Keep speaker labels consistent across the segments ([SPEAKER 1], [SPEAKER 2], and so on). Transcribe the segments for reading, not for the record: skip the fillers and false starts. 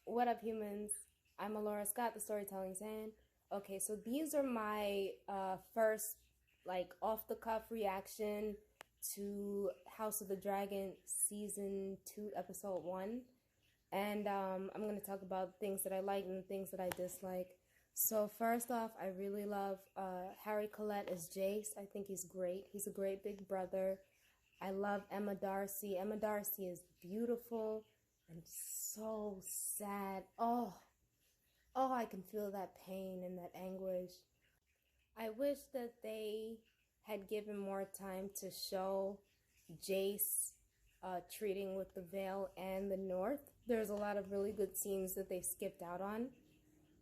[SPEAKER 1] What up, humans? I'm Alora Scott, the Storytelling Zan. Okay, so these are my first, off the cuff reaction to House of the Dragon Season 2, Episode 1. And I'm going to talk about things that I like and things that I dislike. So, first off, I really love Harry Collette as Jace. I think he's great. He's a great big brother. I love Emma Darcy. Emma Darcy is beautiful and so sad. Oh, I can feel that pain and that anguish. I wish that they had given more time to show Jace treating with the Vale and the North. There's a lot of really good scenes that they skipped out on.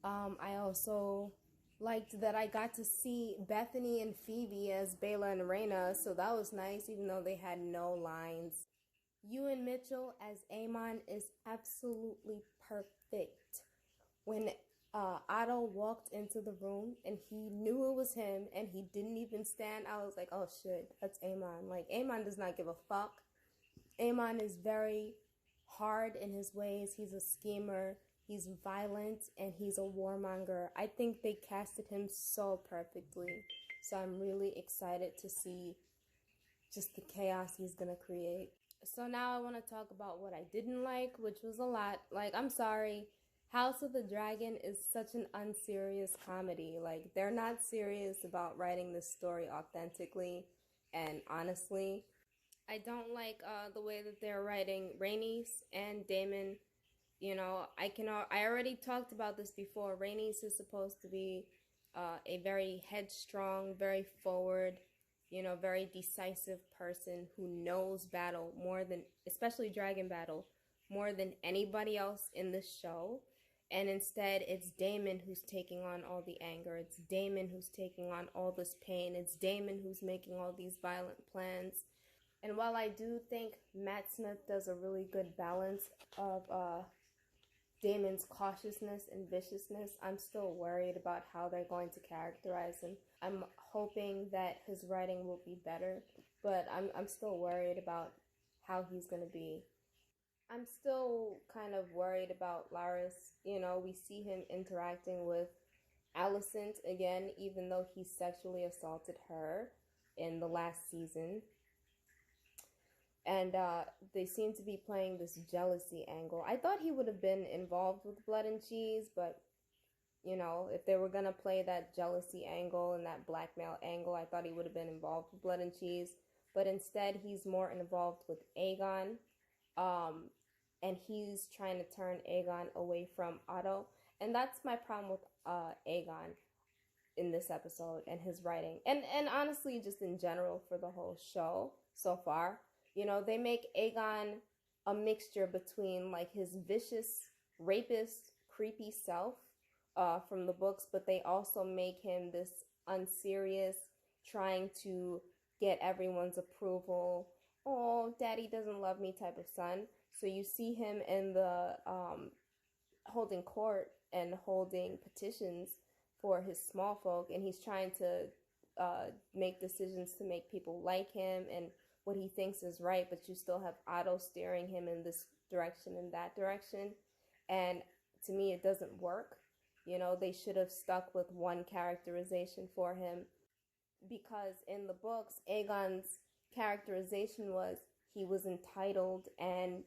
[SPEAKER 1] I also liked that I got to see Bethany and Phoebe as Bela and Reyna, so that was nice, even though they had no lines. Ewan Mitchell as Aemon is absolutely perfect. When Otto walked into the room and he knew it was him and he didn't even stand, I was like, oh shit, that's Aemon. Like, Aemon does not give a fuck. Aemon is very hard in his ways. He's a schemer, he's violent, and he's a warmonger. I think they casted him so perfectly. So I'm really excited to see just the chaos he's gonna create. So now I want to talk about what I didn't like, which was a lot. Like, I'm sorry, House of the Dragon is such an unserious comedy. Like, they're not serious about writing this story authentically and honestly. I don't like the way that they're writing Rhaenys and Daemon. You know, I already talked about this before. Rhaenys is supposed to be a very headstrong, very forward, very decisive person who knows battle more than, especially dragon battle, more than anybody else in the show. And instead, it's Daemon who's taking on all the anger. It's Daemon who's taking on all this pain. It's Daemon who's making all these violent plans. And while I do think Matt Smith does a really good balance of Daemon's cautiousness and viciousness, I'm still worried about how they're going to characterize him. I'm hoping that his writing will be better, but I'm still worried about how he's going to be. I'm still kind of worried about Larys. We see him interacting with Alicent again, even though he sexually assaulted her in the last season. And they seem to be playing this jealousy angle. I thought he would have been involved with Blood and Cheese, but, if they were going to play that jealousy angle and that blackmail angle, I thought he would have been involved with Blood and Cheese. But instead, he's more involved with Aegon. And he's trying to turn Aegon away from Otto. And that's my problem with Aegon in this episode and his writing. And honestly, just in general for the whole show so far. They make Aegon a mixture between like his vicious, rapist, creepy self from the books, but they also make him this unserious, trying to get everyone's approval. Oh, daddy doesn't love me type of son. So you see him in the holding court and holding petitions for his small folk, and he's trying to make decisions to make people like him and what he thinks is right, but you still have Otto steering him in this direction and that direction. And to me, it doesn't work. They should have stuck with one characterization for him, because in the books, Aegon's characterization was he was entitled, and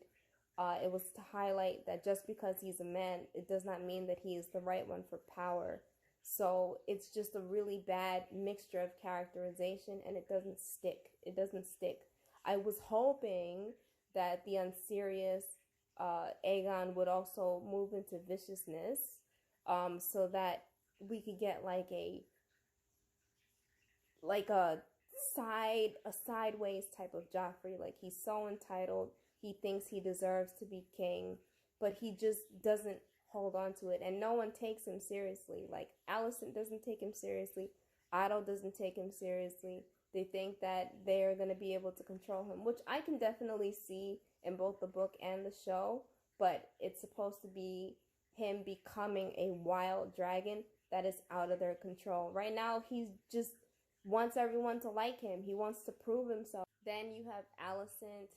[SPEAKER 1] it was to highlight that just because he's a man, it does not mean that he is the right one for power. So it's just a really bad mixture of characterization, and it doesn't stick. It doesn't stick. I was hoping that the unserious Aegon would also move into viciousness, so that we could get like a sideways type of Joffrey. Like, he's so entitled, he thinks he deserves to be king, but he just doesn't hold on to it, and no one takes him seriously. Like, Alicent doesn't take him seriously, Otto doesn't take him seriously. They think that they're going to be able to control him, which I can definitely see in both the book and the show, but it's supposed to be him becoming a wild dragon that is out of their control. Right now, he just wants everyone to like him. He wants to prove himself. Then you have Alicent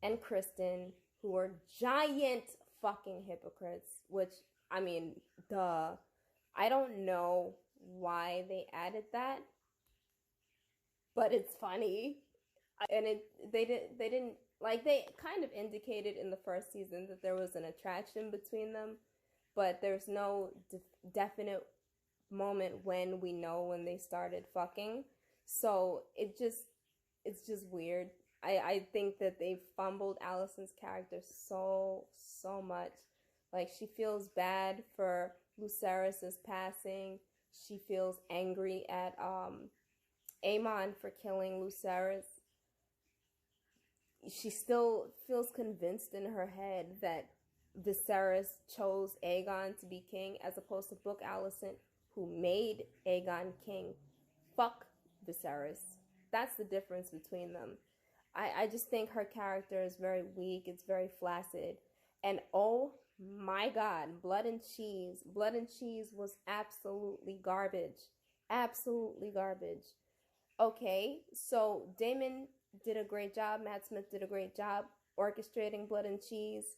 [SPEAKER 1] and Kristen, who are giant fucking hypocrites, which, I mean, duh. I don't know why they added that, but it's funny. And they didn't, like, they kind of indicated in the first season that there was an attraction between them, but there's no definite moment when we know when they started fucking. So it's just weird. I think that they fumbled Allison's character so much. Like, she feels bad for Lucerys's passing. She feels angry at Aemon for killing Lucerys. She still feels convinced in her head that Viserys chose Aegon to be king as opposed to Book Allison, who made Aegon king. Fuck Viserys. That's the difference between them. I just think her character is very weak. It's very flaccid. And oh my God, Blood and Cheese. Blood and Cheese was absolutely garbage. Absolutely garbage. Okay, so Damon did a great job. Matt Smith did a great job orchestrating Blood and Cheese.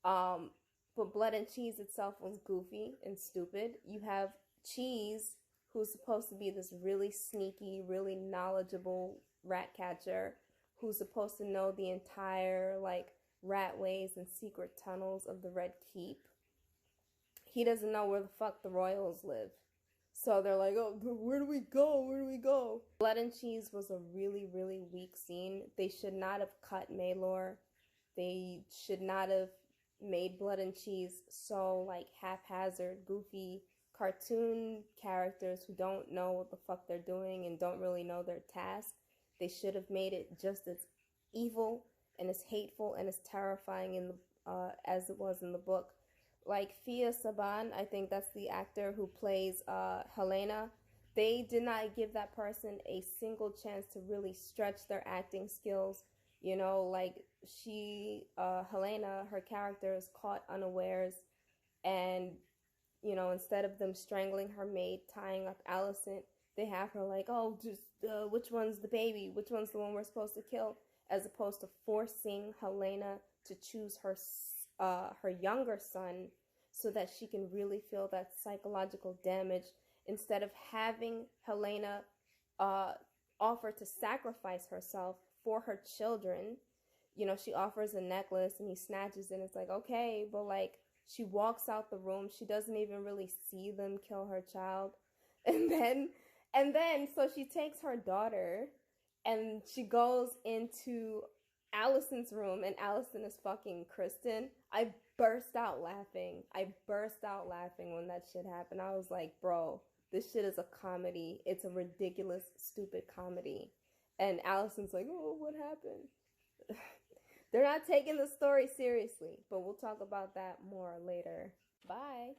[SPEAKER 1] But Blood and Cheese itself was goofy and stupid. You have Cheese, who's supposed to be this really sneaky, really knowledgeable rat catcher, who's supposed to know the entire, like, rat ways and secret tunnels of the Red Keep. He doesn't know where the fuck the royals live. So they're like, oh, where do we go? Where do we go? Blood and Cheese was a really, really weak scene. They should not have cut Maelor. They should not have made Blood and Cheese so, like, haphazard, goofy cartoon characters who don't know what the fuck they're doing and don't really know their task. They should have made it just as evil and as hateful and as terrifying in the as it was in the book. Like Fia Saban, I think that's the actor who plays Helena. They did not give that person a single chance to really stretch their acting skills. You know, like Helena, her character is caught unawares, and, you know, instead of them strangling her maid, tying up Allison, they have her like, oh, just which one's the baby? Which one's the one we're supposed to kill? As opposed to forcing Helena to choose her younger son so that she can really feel that psychological damage, instead of having Helena offer to sacrifice herself for her children. You know, she offers a necklace and he snatches it, and it's like, okay, but, like, she walks out the room. She doesn't even really see them kill her child. And then so she takes her daughter and she goes into Allison's room, and Allison is fucking Kristen. I burst out laughing when that shit happened. I was like, bro, this shit is a comedy. It's a ridiculous, stupid comedy. And Allison's like, oh, what happened? They're not taking the story seriously, but we'll talk about that more later. Bye.